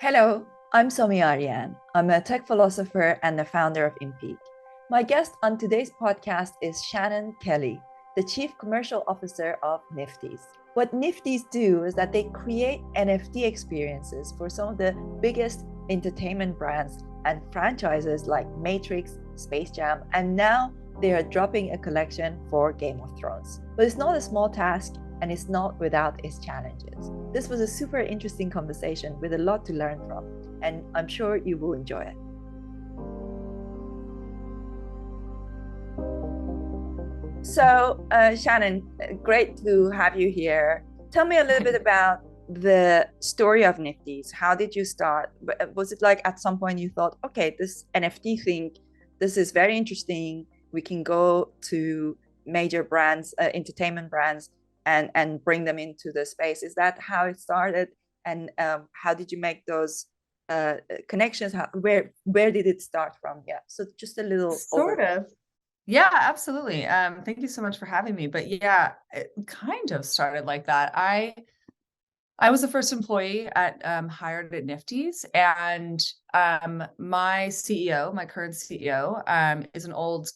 Hello, I'm Somi Arian. I'm a tech philosopher and the founder of Impeak. My guest on today's podcast is Shanon Kelley, the Chief Commercial Officer of Nifty's. What Nifty's do is that they create NFT experiences for some of the biggest entertainment brands and franchises like Matrix, Space Jam, and now they are dropping a collection for Game of Thrones. But it's not a small task and it's not without its challenges. This was a super interesting conversation with a lot to learn from, and I'm sure you will enjoy it. So, Shanon, great to have you here. Tell me a little bit about the story of Nifty's. How did you start? Was it like at some point you thought, okay, this NFT thing, this is very interesting. We can go to major brands, entertainment brands, and bring them into the space. Is that how it started? And how did you make those connections? Where did it start from? Yeah, so just a little Sort of. Yeah, absolutely. Thank you so much for having me. But yeah, it kind of started like that. I was the first employee hired at Nifty's, and my CEO, my current CEO, is an old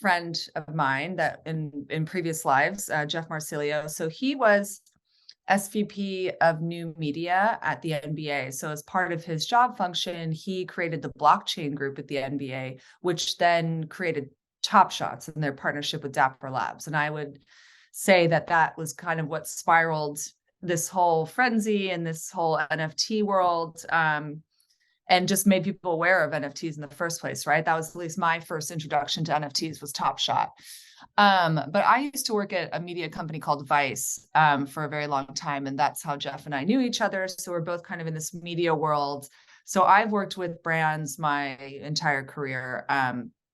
friend of mine that in previous lives, Jeff Marsilio. So he was SVP of new media at the NBA. So as part of his job function, he created the blockchain group at the NBA, which then created Top Shots in their partnership with Dapper Labs. And I would say that that was kind of what spiraled this whole frenzy and this whole NFT world, and just made people aware of NFTs in the first place, right? That was at least my first introduction to NFTs was Top Shot. But I used to work at a media company called Vice for a very long time, and that's how Jeff and I knew each other. So we're both kind of in this media world. So I've worked with brands my entire career,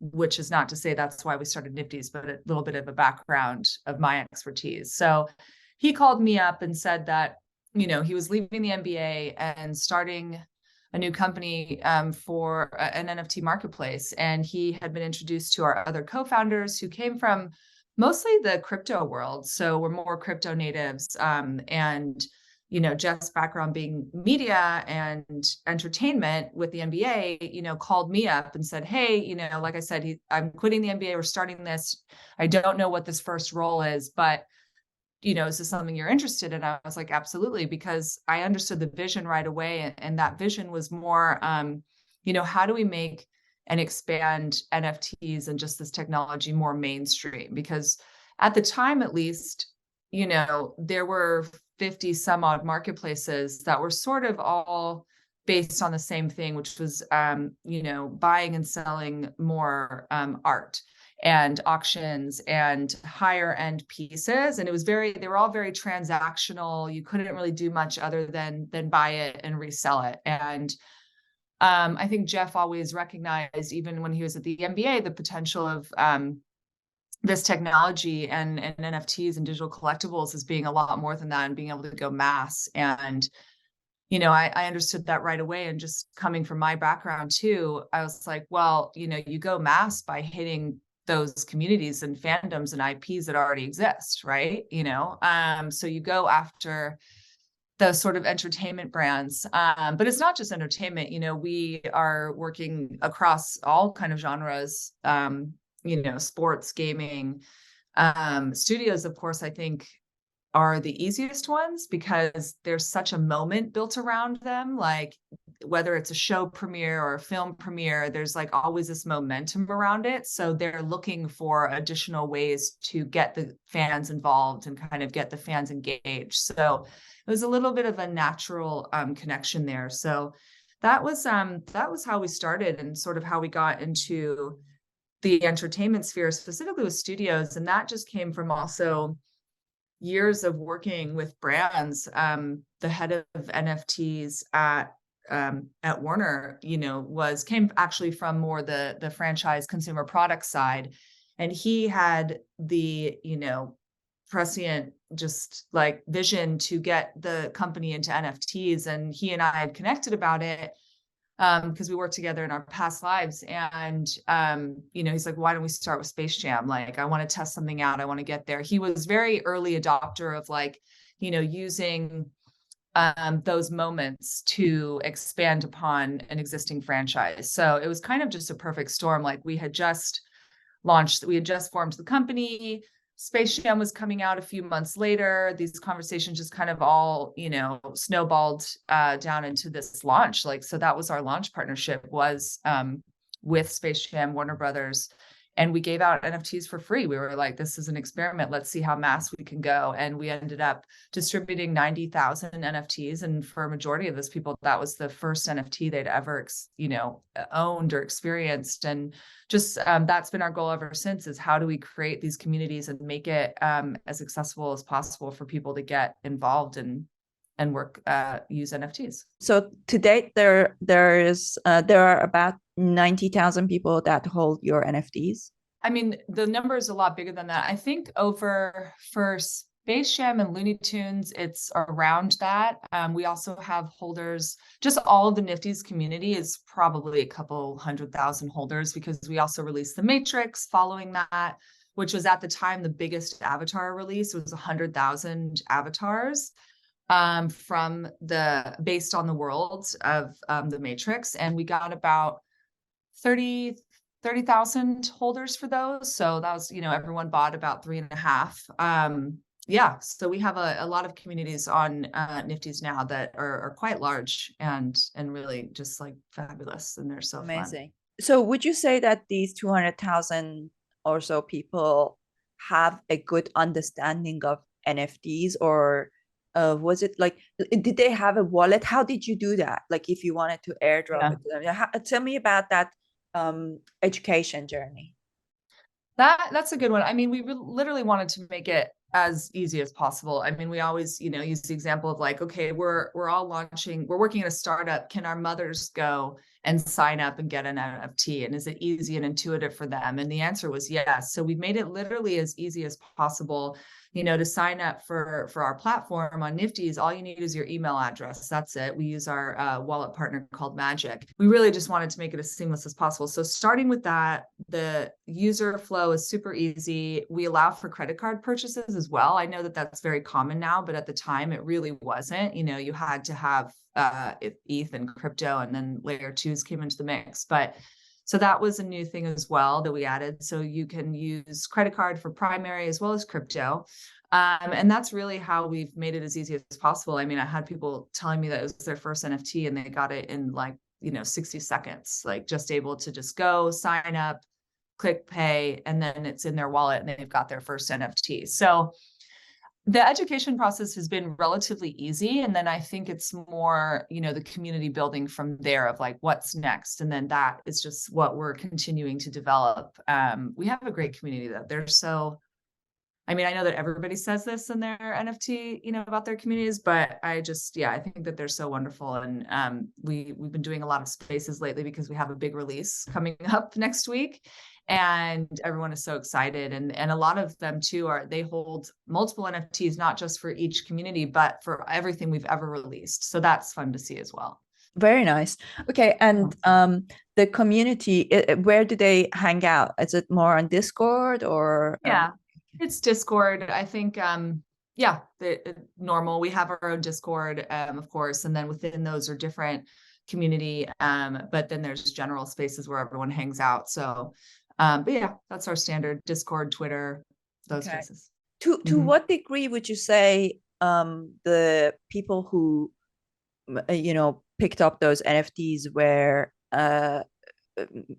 which is not to say that's why we started Nifty's, but a little bit of a background of my expertise. So he called me up and said that, he was leaving the NBA and starting a new company for an NFT marketplace. And he had been introduced to our other co-founders who came from mostly the crypto world. So we're more crypto natives. And Jeff's background being media and entertainment with the NBA, called me up and said, hey, like I said, I'm quitting the NBA. We're starting this. I don't know what this first role is, but is this something you're interested in? I was like, absolutely, because I understood the vision right away. And that vision was more, how do we make and expand NFTs and just this technology more mainstream? Because at the time, at least, there were 50 some odd marketplaces that were sort of all based on the same thing, which was, buying and selling more art and auctions and higher end pieces. And they were all very transactional. You couldn't really do much other than buy it and resell it. And I think Jeff always recognized, even when he was at the NBA, the potential of this technology and NFTs and digital collectibles as being a lot more than that and being able to go mass. And I understood that right away. And just coming from my background too, I was like, well, you go mass by hitting those communities and fandoms and IPs that already exist, right? So you go after those sort of entertainment brands. But it's not just entertainment, we are working across all kind of genres, sports, gaming, studios, of course, I think are the easiest ones because there's such a moment built around them. Like whether it's a show premiere or a film premiere, there's like always this momentum around it. So they're looking for additional ways to get the fans involved and kind of get the fans engaged. So it was a little bit of a natural connection there. So that was how we started and sort of how we got into the entertainment sphere, specifically with studios. And that just came from also years of working with brands. The head of NFTs at Warner, came actually from more the franchise consumer product side. And he had the, prescient just like vision to get the company into NFTs. And he and I had connected about it because we worked together in our past lives. And, he's like, why don't we start with Space Jam? Like, I want to test something out. I want to get there. He was very early adopter of like, using those moments to expand upon an existing franchise. So it was kind of just a perfect storm. Like we had just formed the company. Space Jam was coming out a few months later. These conversations just kind of all, snowballed down into this launch. Like, so that was our launch partnership, was with Space Jam, Warner Brothers. And we gave out NFTs for free. We were like, this is an experiment. Let's see how mass we can go. And we ended up distributing 90,000 NFTs. And for a majority of those people, that was the first NFT they'd ever, owned or experienced. And just that's been our goal ever since, is how do we create these communities and make it as accessible as possible for people to get involved and work, use NFTs. So to date, there are about 90,000 people that hold your NFTs. I mean, the number is a lot bigger than that. I think for Space Jam and Looney Tunes, it's around that. We also have holders, just all of the Nifty's community is probably a couple 100,000 holders, because we also released the Matrix following that, which was at the time the biggest avatar release. It was 100,000 avatars based on the world of the Matrix. And we got about 30,000 holders for those. So that was, everyone bought about 3.5. Yeah. So we have a lot of communities on Nifty's now that are quite large and really just like fabulous. And they're so amazing. fun. So would you say that these 200,000 or so people have a good understanding of NFTs, or was it like, did they have a wallet? How did you do that? Like if you wanted to airdrop it to them, tell me about that education journey. That's a good one. I mean, we literally wanted to make it as easy as possible. I mean, we always, use the example of like, okay, we're working at a startup. Can our mothers go and sign up and get an NFT? And is it easy and intuitive for them? And the answer was yes. So we've made it literally as easy as possible. To sign up for our platform on Nifty's, all you need is your email address. That's it. We use our wallet partner called Magic. We really just wanted to make it as seamless as possible. So starting with that, the user flow is super easy. We allow for credit card purchases as well. I know that that's very common now, but at the time it really wasn't. You had to have ETH and crypto, and then layer twos came into the mix. So that was a new thing as well that we added. So you can use credit card for primary as well as crypto. And that's really how we've made it as easy as possible. I mean, I had people telling me that it was their first NFT and they got it in 60 seconds, like just able to just go sign up, click pay, and then it's in their wallet and they've got their first NFT. So the education process has been relatively easy. And then I think it's more, the community building from there of like, what's next? And then that is just what we're continuing to develop. We have a great community though. I know that everybody says this in their NFT, about their communities, but I think that they're so wonderful. And we've been doing a lot of spaces lately because we have a big release coming up next week. And everyone is so excited. And a lot of them too they hold multiple NFTs, not just for each community, but for everything we've ever released. So that's fun to see as well. Very nice. Okay. And the community, where do they hang out? Is it more on Discord or? Yeah, it's Discord. I think, normal. We have our own Discord, of course. And then within those are different community. But then there's general spaces where everyone hangs out. So but yeah, that's our standard Discord, Twitter, those places. To what degree would you say the people who picked up those NFTs were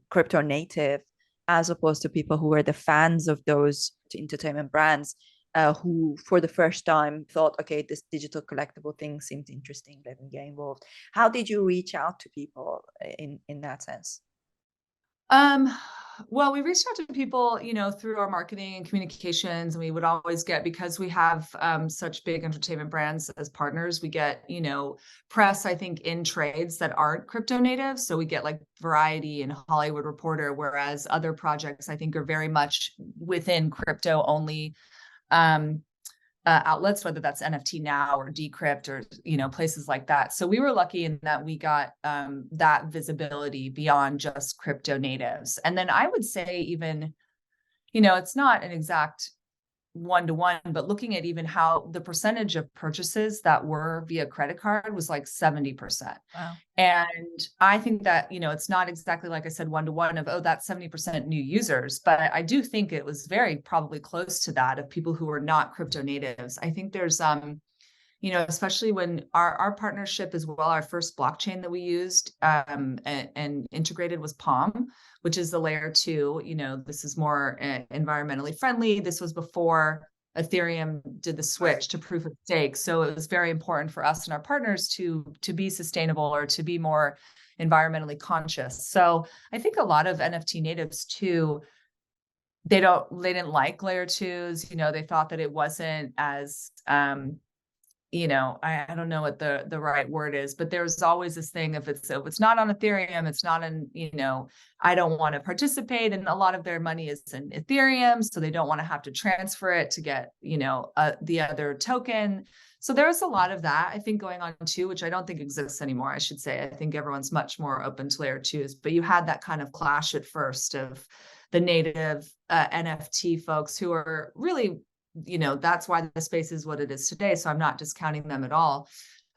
crypto native, as opposed to people who were the fans of those entertainment brands, who for the first time thought, okay, this digital collectible thing seems interesting, let me get involved? How did you reach out to people in that sense? Well, we reached out to people, through our marketing and communications, and we would always get, because we have such big entertainment brands as partners, we get, press, I think, in trades that aren't crypto native. So we get like Variety and Hollywood Reporter, whereas other projects, I think, are very much within crypto only outlets, whether that's NFT Now or Decrypt or, places like that. So we were lucky in that we got that visibility beyond just crypto natives. And then I would say even, it's not an exact one-to-one, but looking at even how the percentage of purchases that were via credit card was like 70%. Wow. And I think that, it's not exactly like I said, one-to-one of, oh, that's 70% new users, but I do think it was very probably close to that of people who are not crypto natives. I think there's, especially when our partnership as well, our first blockchain that we used and integrated was Palm, which is the layer 2. This is more environmentally friendly. This was before Ethereum did the switch to proof of stake. So it was very important for us and our partners to be sustainable or to be more environmentally conscious. So I think a lot of NFT natives too, they didn't like layer 2s. They thought that it wasn't as I don't know what the right word is, but there's always this thing if it's not on Ethereum, it's not in, I don't want to participate. And a lot of their money is in Ethereum, so they don't want to have to transfer it to get, the other token. So there's a lot of that, I think, going on too, which I don't think exists anymore, I should say. I think everyone's much more open to layer 2s, but you had that kind of clash at first of the native NFT folks who are really, that's why the space is what it is today. So I'm not discounting them at all.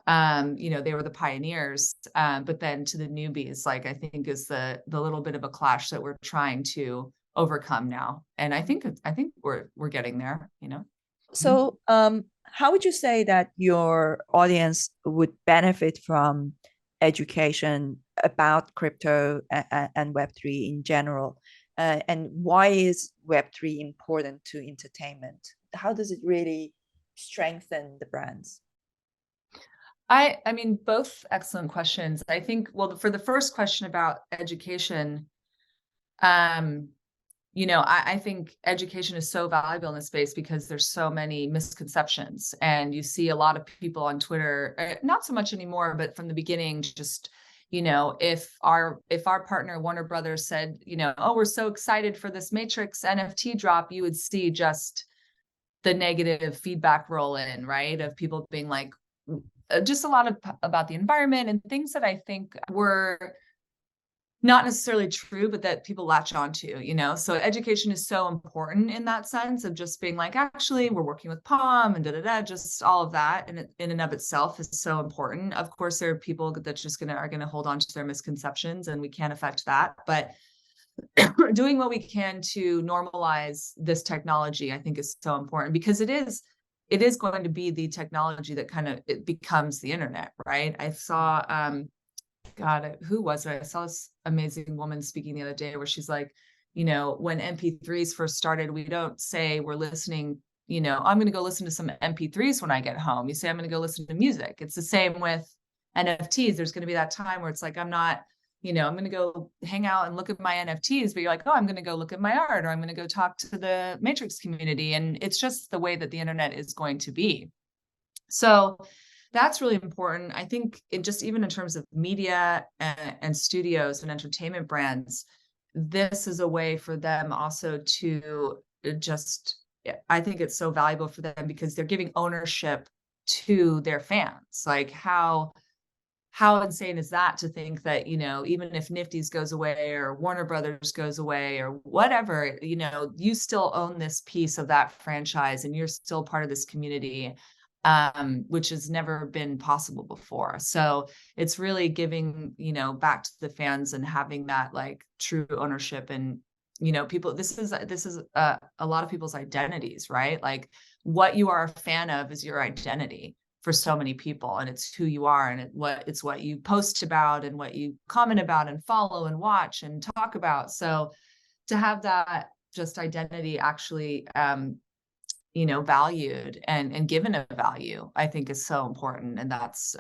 They were the pioneers, but then to the newbies, like I think is the little bit of a clash that we're trying to overcome now. And I think we're getting there, So how would you say that your audience would benefit from education about crypto and Web3 in general? And why is Web3 important to entertainment? How does it really strengthen the brands? I mean, both excellent questions. I think, well, for the first question about education, I think education is so valuable in this space because there's so many misconceptions, and you see a lot of people on Twitter, not so much anymore, but from the beginning, just, if our partner Warner Brothers said, oh, we're so excited for this Matrix NFT drop, you would see just the negative feedback roll in, right? Of people being like, just a lot of about the environment and things that I think were not necessarily true, but that people latch onto, So education is so important in that sense of just being like, actually, we're working with Palm and just all of that. And in and of itself is so important. Of course, there are people that just are going to hold on to their misconceptions, and we can't affect that. But doing what we can to normalize this technology, I think, is so important, because it is going to be the technology that kind of it becomes the internet, right? I saw, God, who was it? I saw this amazing woman speaking the other day where she's like, when MP3s first started, we don't say we're listening, I'm going to go listen to some MP3s when I get home. You say, I'm going to go listen to music. It's the same with NFTs. There's going to be that time where it's like, I'm not, I'm going to go hang out and look at my NFTs, but you're like, oh, I'm going to go look at my art, or I'm going to go talk to the Matrix community. And it's just the way that the internet is going to be. So that's really important. I think even in terms of media and studios and entertainment brands, this is a way for them also to I think it's so valuable for them because they're giving ownership to their fans. Like how insane is that to think that, even if Nifty's goes away or Warner Brothers goes away or whatever, you still own this piece of that franchise and you're still part of this community, which has never been possible before. So it's really giving, back to the fans and having that like true ownership. And, people, this is a lot of people's identities, right? Like what you are a fan of is your identity for so many people, and it's who you are, and it's what you post about and what you comment about and follow and watch and talk about. So to have that just identity actually, valued and given a value, I think is so important. And that's,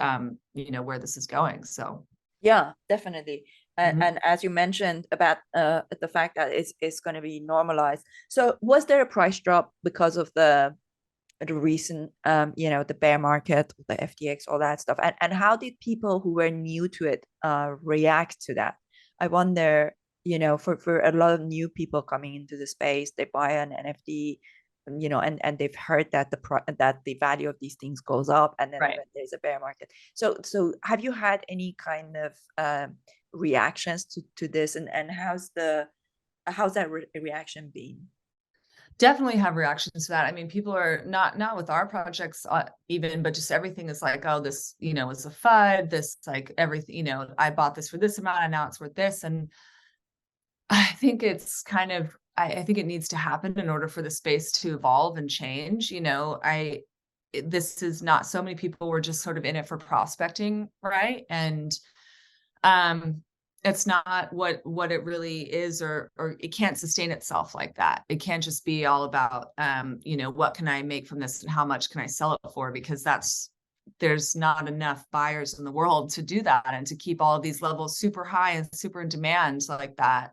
where this is going. So. Yeah, definitely. And as you mentioned about the fact that it's going to be normalized. So was there a price drop because of the recent, the bear market, the FTX, all that stuff? And how did people who were new to it react to that? I wonder, for a lot of new people coming into the space, they buy an NFT, and they've heard that the value of these things goes up, and then Right. there's a bear market. So have you had any kind of reactions to this, and how's that reaction been? definitely have reactions to that. I mean, people are not with our projects even, but just everything is like, oh, this, you know, is a FUD, this like everything, you know, I bought this for this amount and now it's worth this. And I think it's kind of, I think it needs to happen in order for the space to evolve and change. You know, this is not, so many people were just sort of in it for prospecting, right? And um it's not what it really is, or it can't sustain itself like that. It can't just be all about you know, what can I make from this and how much can I sell it for, because there's not enough buyers in the world to do that and to keep all of these levels super high and super in demand like that.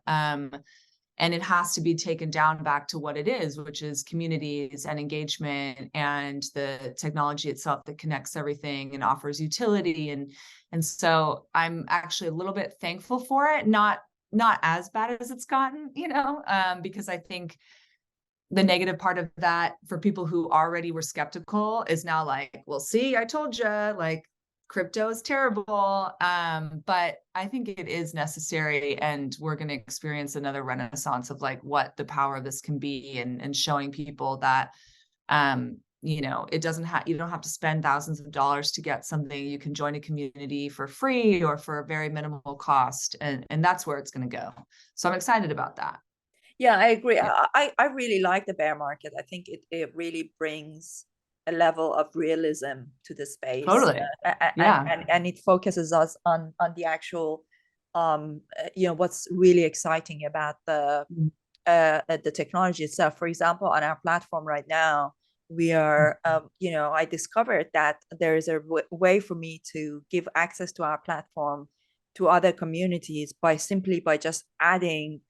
And it has to be taken down back to what it is, which is communities and engagement and the technology itself that connects everything and offers utility. And so I'm actually a little bit thankful for it, not as bad as it's gotten, you know, because I think the negative part of that for people who already were skeptical is now like, well, see, I told you, like, crypto is terrible. But I think it is necessary, and we're going to experience another renaissance of like what the power of this can be, and showing people that, you know, it doesn't have, you don't have to spend thousands of dollars to get something. You can join a community for free or for a very minimal cost. And that's where it's going to go. So I'm excited about that. Yeah, I agree. Yeah. I really like the bear market. I think it really brings a level of realism to the space, Totally. Yeah. and it focuses us on the actual, you know, what's really exciting about the technology itself. For example, on our platform right now, we are, you know, I discovered that there is a way for me to give access to our platform to other communities by just adding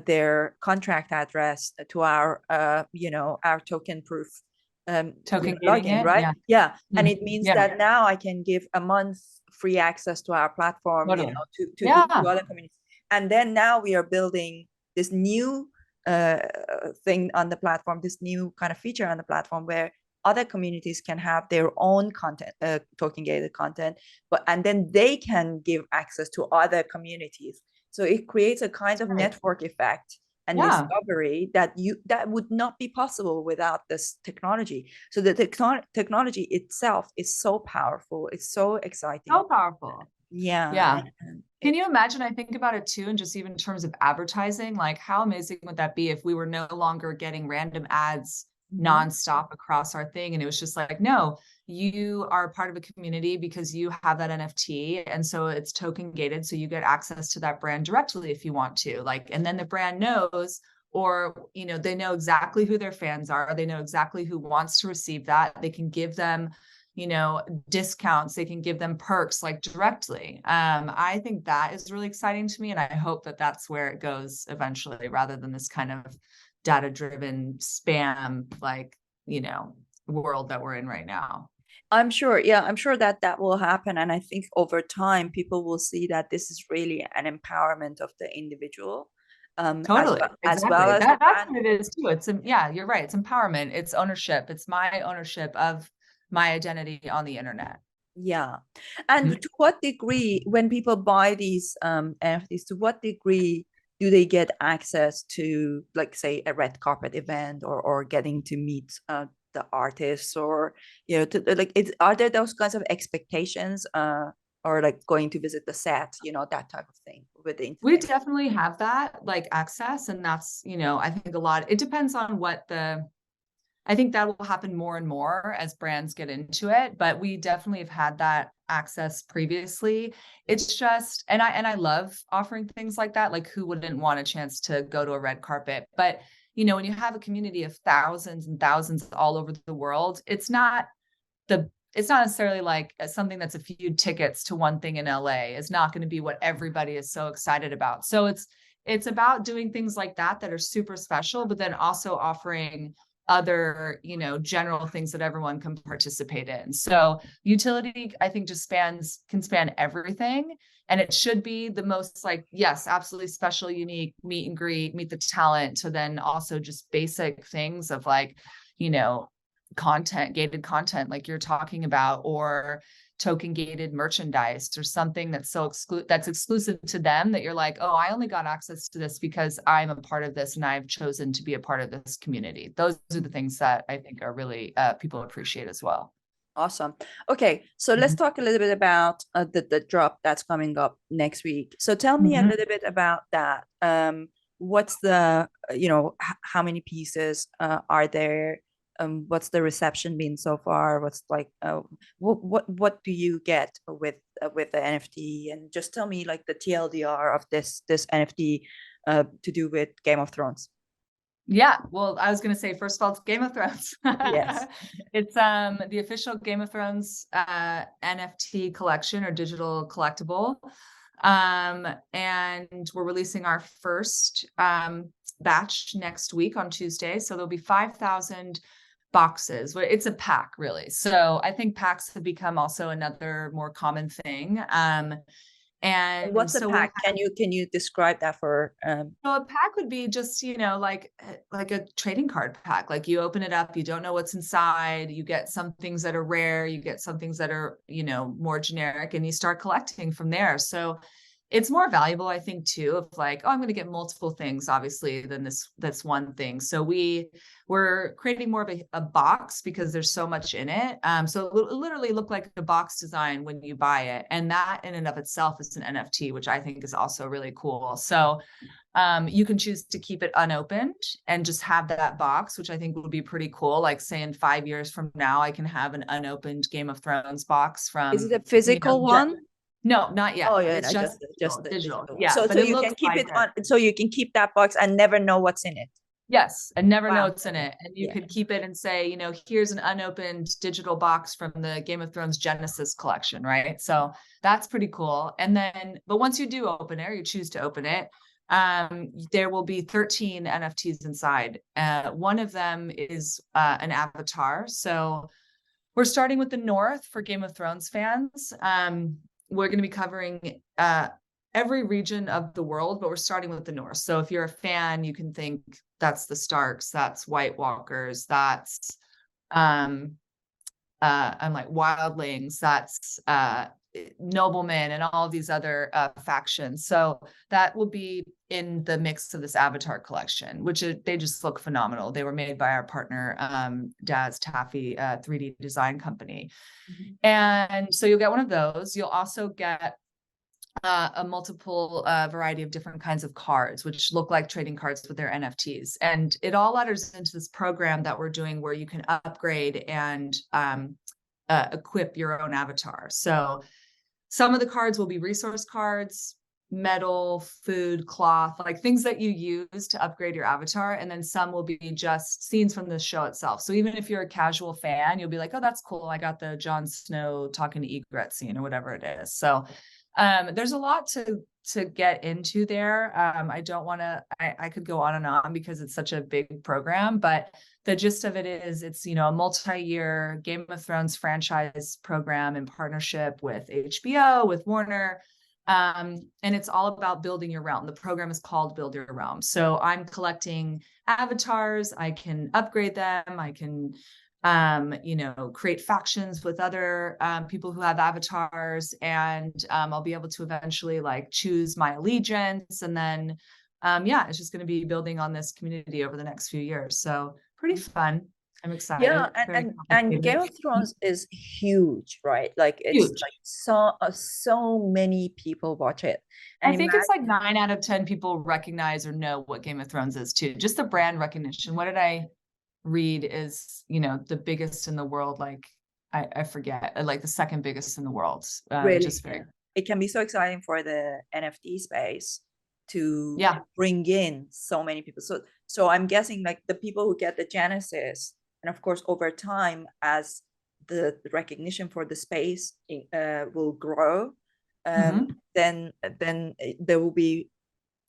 their contract address to our, you know, our token proof Token login, it. right? Yeah. Yeah. And it means Yeah. that now I can give a month free access to our platform, Totally. you know, Yeah. to other communities. And then now we are building this new thing on the platform, this new kind of feature on the platform where other communities can have their own content, token gated content, and then they can give access to other communities. So it creates a kind of network effect and discovery that would not be possible without this technology. So the technology itself is so powerful. It's so exciting. So powerful. Yeah. Yeah. Can you imagine? I think about it too, and just even in terms of advertising, like how amazing would that be if we were no longer getting random ads nonstop across our thing, and it was just like, no, you are part of a community because you have that NFT, and so it's token gated, so you get access to that brand directly if you want to, like, and then the brand knows, or, you know, they know exactly who their fans are, they know exactly who wants to receive that, they can give them, you know, discounts, they can give them perks like directly. I think that is really exciting to me, and I hope that that's where it goes eventually, rather than this kind of data-driven spam, like, you know, world that we're in right now. I'm sure. Yeah, I'm sure that that will happen. And I think over time, people will see that this is really an empowerment of the individual. Totally. As well as that's what it is too. It's, yeah, you're right. It's empowerment. It's ownership. It's my ownership of my identity on the internet. Yeah. And to what degree, when people buy these NFTs, to what degree do they get access to, like, say, a red carpet event, or getting to meet the artists, or, you know, like, are there those kinds of expectations, or like going to visit the set, you know, that type of thing with the internet? We definitely have that, like, access, and that's, you know, I think a lot, it depends on I think that will happen more and more as brands get into it, but we definitely have had that access previously. It's just, and I love offering things like that. Like, who wouldn't want a chance to go to a red carpet? But, you know, when you have a community of thousands and thousands all over the world, it's not necessarily like something that's a few tickets to one thing in LA is not going to be what everybody is so excited about. So it's about doing things like that are super special, but then also offering other, you know, general things that everyone can participate in. So utility, I think, just can span everything. And it should be the most, like, yes, absolutely special, unique, meet and greet, meet the talent, to then also just basic things of, like, you know, content, gated content, like you're talking about, or, token gated merchandise or something that's that's exclusive to them, that you're like, oh, I only got access to this because I'm a part of this and I've chosen to be a part of this community. Those are the things that I think are really people appreciate as well. Awesome. Okay, so let's talk a little bit about the drop that's coming up next week. So tell me a little bit about that. What's the how many pieces are there? What's the reception been so far? What's like what do you get with the NFT? And just tell me like the TLDR of this NFT to do with Game of Thrones. Yeah, well, I was going to say, first of all, it's Game of Thrones. Yes. It's the official Game of Thrones NFT collection or digital collectible. And we're releasing our first batch next week on Tuesday. So there'll be 5,000 boxes. It's a pack, really. So I think packs have become also another more common thing. And what's a pack? Can you describe that for So a pack would be just, like a trading card pack. Like you open it up, you don't know what's inside, you get some things that are rare, you get some things that are, more generic, and you start collecting from there. So it's more valuable, I think, too, of like, oh, I'm going to get multiple things, obviously, than that's one thing. So we're creating more of a box because there's so much in it. So it literally look like a box design when you buy it. And that in and of itself is an NFT, which I think is also really cool. So you can choose to keep it unopened and just have that box, which I think would be pretty cool. Like say in 5 years from now, I can have an unopened Game of Thrones box from— Is it a physical one? No, not yet. Oh yeah, it's no, just digital. Yeah, so but you can keep it on. So you can keep that box and never know what's in it. Yes, and never know Wow. what's in it. And you could keep it and say, here's an unopened digital box from the Game of Thrones Genesis collection, right? So that's pretty cool. And then, but once you do open it, or you choose to open it, there will be 13 NFTs inside. One of them is an avatar. So we're starting with the North for Game of Thrones fans. We're going to be covering every region of the world, but we're starting with the North. So if you're a fan, you can think that's the Starks, that's White Walkers, that's I'm like wildlings, that's noblemen, and all these other factions. So that will be in the mix of this avatar collection, which they just look phenomenal. They were made by our partner, Daz Taffy 3D design company. And so you'll get one of those. You'll also get a multiple variety of different kinds of cards, which look like trading cards with their NFTs. And it all ladders into this program that we're doing where you can upgrade and equip your own avatar. So some of the cards will be resource cards, metal, food, cloth, like things that you use to upgrade your avatar. And then some will be just scenes from the show itself. So even if you're a casual fan, you'll be like, oh, that's cool. I got the Jon Snow talking to Ygritte scene or whatever it is. So there's a lot to get into there. I don't want to, I could go on and on because it's such a big program, but the gist of it is it's, a multi-year Game of Thrones franchise program in partnership with HBO, with Warner. And it's all about building your realm. The program is called Build Your Realm. So I'm collecting avatars. I can upgrade them. I can create factions with other people who have avatars, and I'll be able to eventually like choose my allegiance. And then, it's just going to be building on this community over the next few years. So pretty fun. I'm excited. Yeah, and Game of Thrones is huge, right? Like it's huge. Like so many people watch it. And I think it's like 9 out of 10 people recognize or know what Game of Thrones is too. Just the brand recognition. What did I read is, the biggest in the world? Like I forget, like the second biggest in the world. Really, just very. It can be so exciting for the NFT space to bring in so many people. So I'm guessing like the people who get the Genesis, and of course over time as the recognition for the space will grow, then there will be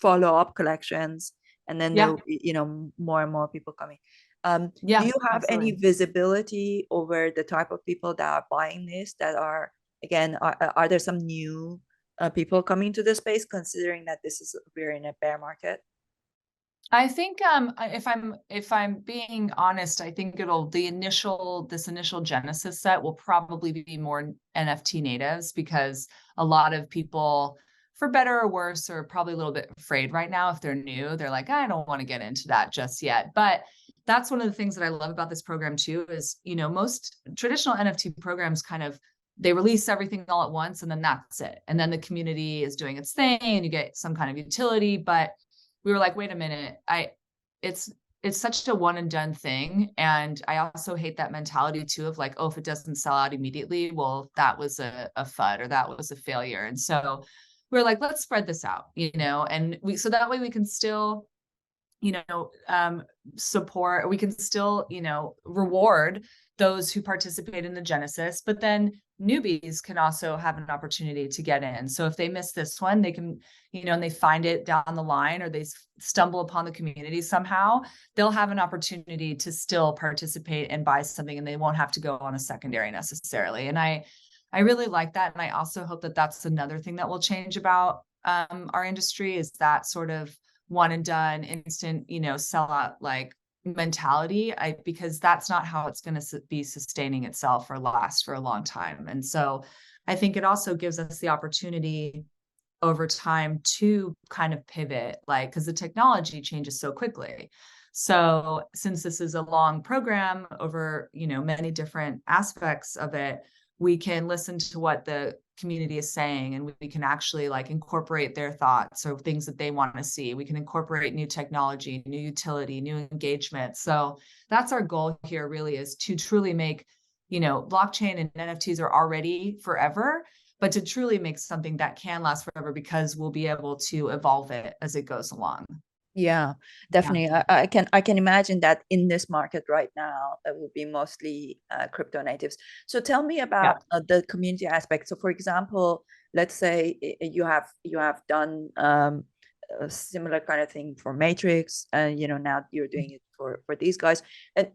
follow-up collections, and then there will be more and more people coming. Do you have any visibility over the type of people that are buying this, that are, again, are there some new people coming to the space, considering that we're in a bear market? I think if I'm being honest, I think this initial Genesis set will probably be more NFT natives, because a lot of people, for better or worse, are probably a little bit afraid right now. If they're new, they're like, I don't want to get into that just yet. But that's one of the things that I love about this program too, is, most traditional NFT programs they release everything all at once and then that's it. And then the community is doing its thing and you get some kind of utility. But we were like, wait a minute, it's such a one and done thing. And I also hate that mentality too of like, oh, if it doesn't sell out immediately, well, that was a FUD, or that was a failure. And so we're like, let's spread this out, and so that way we can still, support, we can still, reward those who participate in the Genesis, but then newbies can also have an opportunity to get in. So if they miss this one, they can, and they find it down the line, or they stumble upon the community somehow, they'll have an opportunity to still participate and buy something, and they won't have to go on a secondary necessarily. And I really like that. And I also hope that that's another thing that will change about our industry, is that sort of one and done, instant, sell out like mentality, because that's not how it's going to be sustaining itself or last for a long time. And so I think it also gives us the opportunity over time to kind of pivot, like, because the technology changes so quickly. So since this is a long program over, many different aspects of it, we can listen to what the community is saying, and we can actually like incorporate their thoughts or things that they want to see. We can incorporate new technology, new utility, new engagement. So that's our goal here, really, is to truly make, blockchain and NFTs are already forever, but to truly make something that can last forever, because we'll be able to evolve it as it goes along. Yeah, definitely. Yeah. I can imagine that in this market right now, it will be mostly crypto natives. So tell me Yeah. about the community aspect. So for example, let's say you have done a similar kind of thing for Matrix, and now you're doing it for these guys. And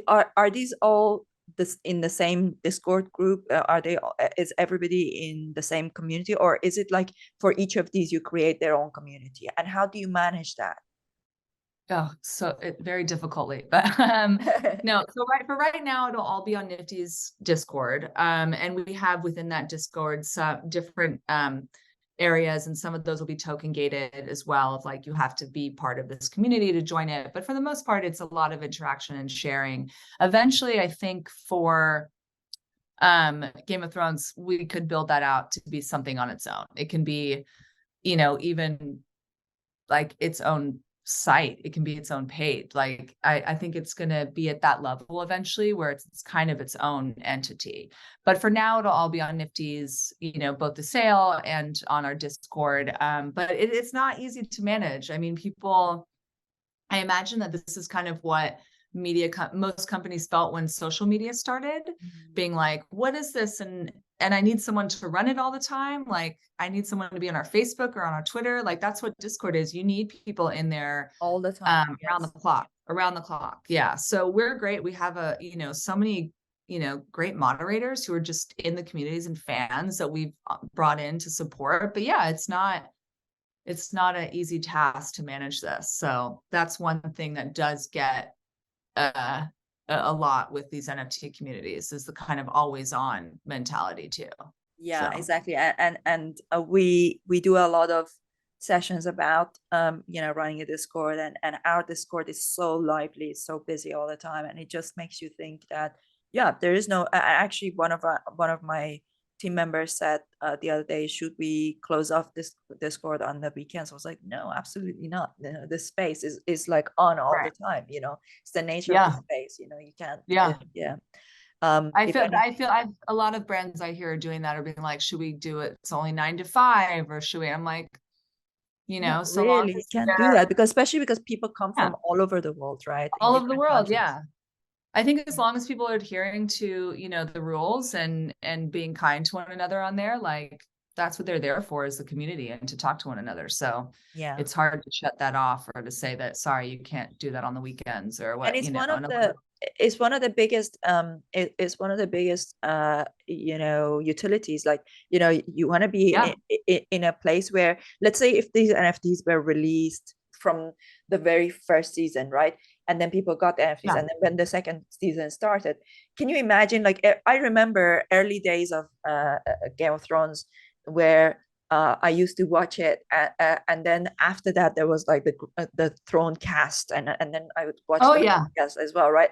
are these all this in the same Discord group? Are they? Is everybody in the same community, or is it like for each of these you create their own community? And how do you manage that? Oh, so very difficultly, but no. So right now, it'll all be on Nifty's Discord, and we have within that Discord some different areas, and some of those will be token gated as well. Of like, you have to be part of this community to join it, but for the most part, it's a lot of interaction and sharing. Eventually, I think for Game of Thrones, we could build that out to be something on its own. It can be, even like its own site. It can be its own page. Like, I think it's going to be at that level eventually, where it's kind of its own entity. But for now, it'll all be on Nifty's, both the sale and on our Discord. But it's not easy to manage. I mean, I imagine that this is kind of what most companies felt when social media started, being like, what is this? And I need someone to run it all the time. Like, I need someone to be on our Facebook or on our Twitter. Like, that's what Discord is. You need people in there All the time. around the clock. Yeah. So we're great. We have so many, great moderators who are just in the communities and fans that we've brought in to support. But yeah, it's not an easy task to manage this. So that's one thing that does get a lot with these NFT communities, is the kind of always on mentality too. Yeah, So exactly. And we do a lot of sessions about running a Discord, and our Discord is so lively, it's so busy all the time, and it just makes you think that there is no actually one of my team members said the other day, should we close off this Discord on the weekends? I was like, no, absolutely not. The space is like on all the time. It's the nature of the space. You can't. Yeah. I feel a lot of brands I hear doing that are being like, should we do it? It's only 9 to 5, or should we? I'm like, so long really, you as can't do that, especially because people come from all over the world, right? all over the world. Yeah. I think as long as people are adhering to, the rules and being kind to one another on there, like, that's what they're there for, is the community and to talk to one another. So yeah, it's hard to shut that off, or to say that, sorry, you can't do that on the weekends, or what, and it's one of the biggest it's one of the biggest utilities. Like, you want to be in a place where, let's say if these NFTs were released from the very first season, right? And then people got the NFTs, and then when the second season started, can you imagine? Like, I remember early days of Game of Thrones, where I used to watch it, and then after that there was like the Throne cast, and then I would watch the podcast as well, right?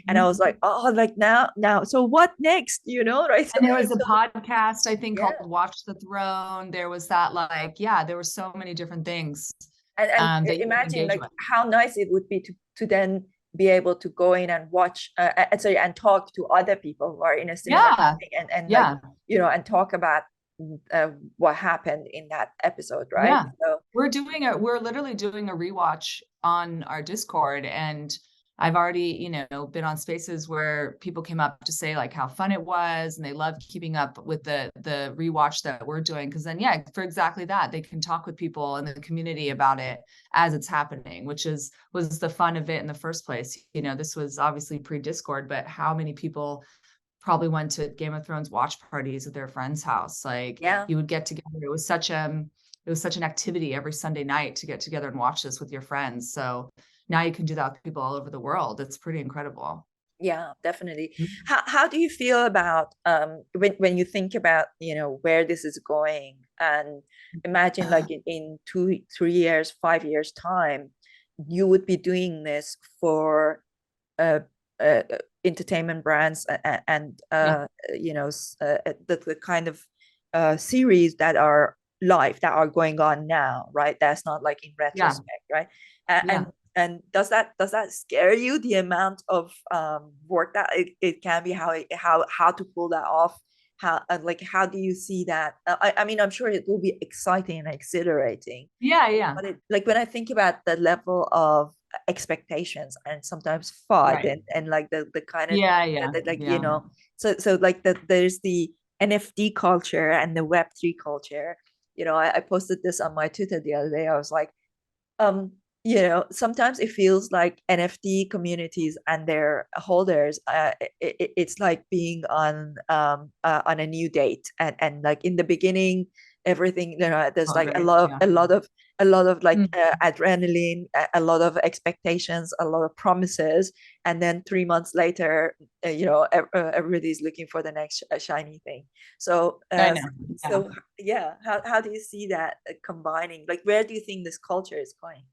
And I was like, oh, like now, so what next? You know, right? And there was a podcast, I think, called Watch the Throne. There was that, like, there were so many different things. And imagine like how nice it would be to then be able to go in and watch and talk to other people who are in a similar thing, and like, you know, and talk about what happened in that episode, right? So we're literally doing a rewatch on our Discord, and I've already, you know, been on spaces where people came up to say like how fun it was, and they loved keeping up with the rewatch that we're doing, because then for exactly that, they can talk with people in the community about it as it's happening, which was the fun of it in the first place. You know, this was obviously pre-Discord, but how many people probably went to Game of Thrones watch parties at their friend's house? Like, you would get together. It was such an activity every Sunday night to get together and watch this with your friends. So now you can do that with people all over the world. It's pretty incredible. Yeah, definitely. How do you feel about when you think about, you know, where this is going, and imagine like in 2-3 years, 5 years time, you would be doing this for entertainment brands and you know, the kind of series that are live, that are going on now, right? That's not like in retrospect, right? And does that scare you, the amount of work that it can be, how to pull that off? How do you see that? I mean, I'm sure it will be exciting and exhilarating. But like when I think about the level of expectations and sometimes FUD and like the kind of you know, so like there's the NFT culture and the Web3 culture. You know, I posted this on my Twitter the other day. I was like, you know, sometimes it feels like NFT communities and their holders, it's like being on a new date, and like in the beginning, everything, you know, there's like a lot of like adrenaline, a lot of expectations, a lot of promises, and then 3 months later, you know, everybody's looking for the next shiny thing. So so yeah, how do you see that combining? Like, where do you think this culture is going?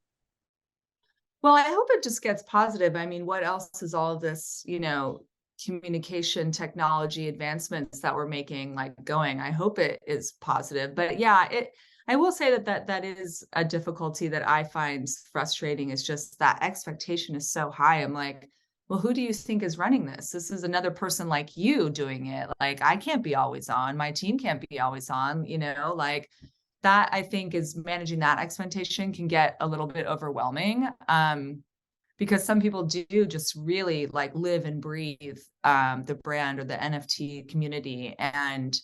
Well, I hope it just gets positive. I mean, what else is all of this, you know, communication technology advancements that we're making like going? I hope it is positive. But I will say that is a difficulty that I find frustrating, is just that expectation is so high. I'm like, well, who do you think is running this? This is another person like you doing it. Like, I can't be always on. My team can't be always on, you know, like, that I think is managing that expectation can get a little bit overwhelming, because some people do just really like live and breathe the brand or the NFT community. And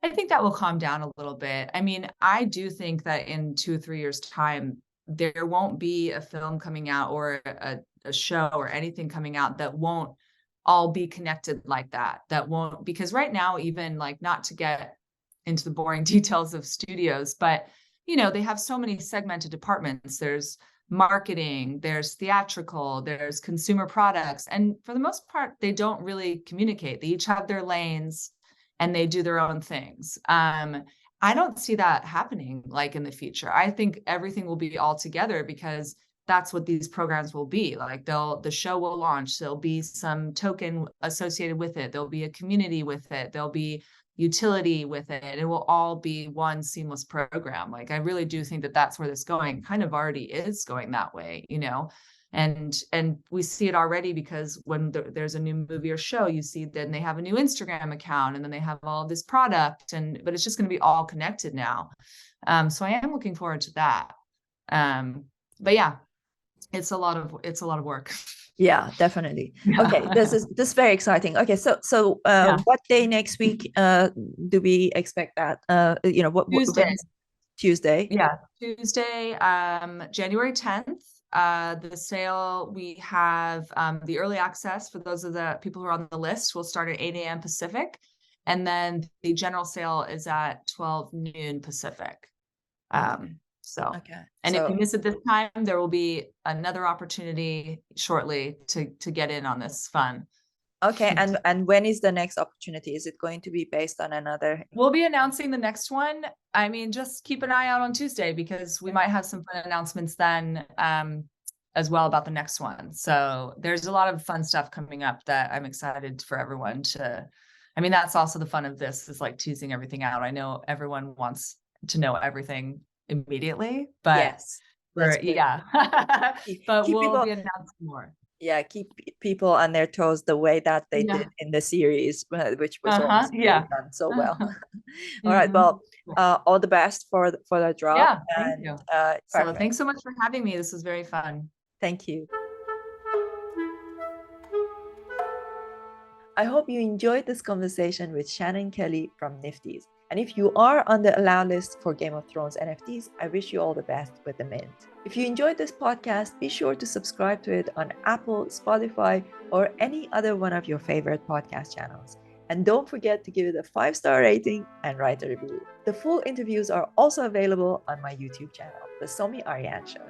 I think that will calm down a little bit. I mean, I do think that in 2 or 3 years time, there won't be a film coming out or a show or anything coming out that won't all be connected like that. That won't, because right now, even like, not to get into the boring details of studios, but you know, they have so many segmented departments. There's marketing, there's theatrical, there's consumer products, and for the most part, they don't really communicate. They each have their lanes and they do their own things. I don't see that happening like in the future. I think everything will be all together, because that's what these programs will be. Like, the show will launch, there'll be some token associated with it, there'll be a community with it, there'll be utility with it. It will all be one seamless program. Like, I really do think that that's where this going, kind of already is going that way, you know, and we see it already, because when there's a new movie or show, you see then they have a new Instagram account, and then they have all this product, but it's just going to be all connected now. So I am looking forward to that. But yeah, it's a lot of work. Yeah, definitely. Okay, this is very exciting. Okay, so what day next week do we expect that? You know, what Tuesday. Tuesday? Yeah, Tuesday, January 10th. The sale, we have the early access for those of the people who are on the list will start at 8 a.m. Pacific, and then the general sale is at 12 noon Pacific. So, Okay. and if So you miss it this time, there will be another opportunity shortly to get in on this fun. okay, and when is the next opportunity? Is it going to be based on another? We'll be announcing the next one. I mean, just keep an eye out on Tuesday because we might have some fun announcements then as well about the next one. So there's a lot of fun stuff coming up that I'm excited for everyone to. I mean, that's also the fun of this, is like teasing everything out. I know everyone wants to know everything immediately, but Yes, that's great. yeah, but Keep we'll people, be announcing more. yeah, keep people on their toes the way that they did Yeah. in the series, which was always Yeah. done so well. All right, Mhm. well, all the best for the drop, Yeah, thank and you. So perfect. thanks so much for having me. This was very fun. Thank you. I hope you enjoyed this conversation with Shanon Kelley from Nifty's. And if you are on the allow list for Game of Thrones NFTs, I wish you all the best with the mint. If you enjoyed this podcast, be sure to subscribe to it on Apple, Spotify, or any other one of your favorite podcast channels. And don't forget to give it a 5-star rating and write a review. The full interviews are also available on my YouTube channel, The Somi Arian Show.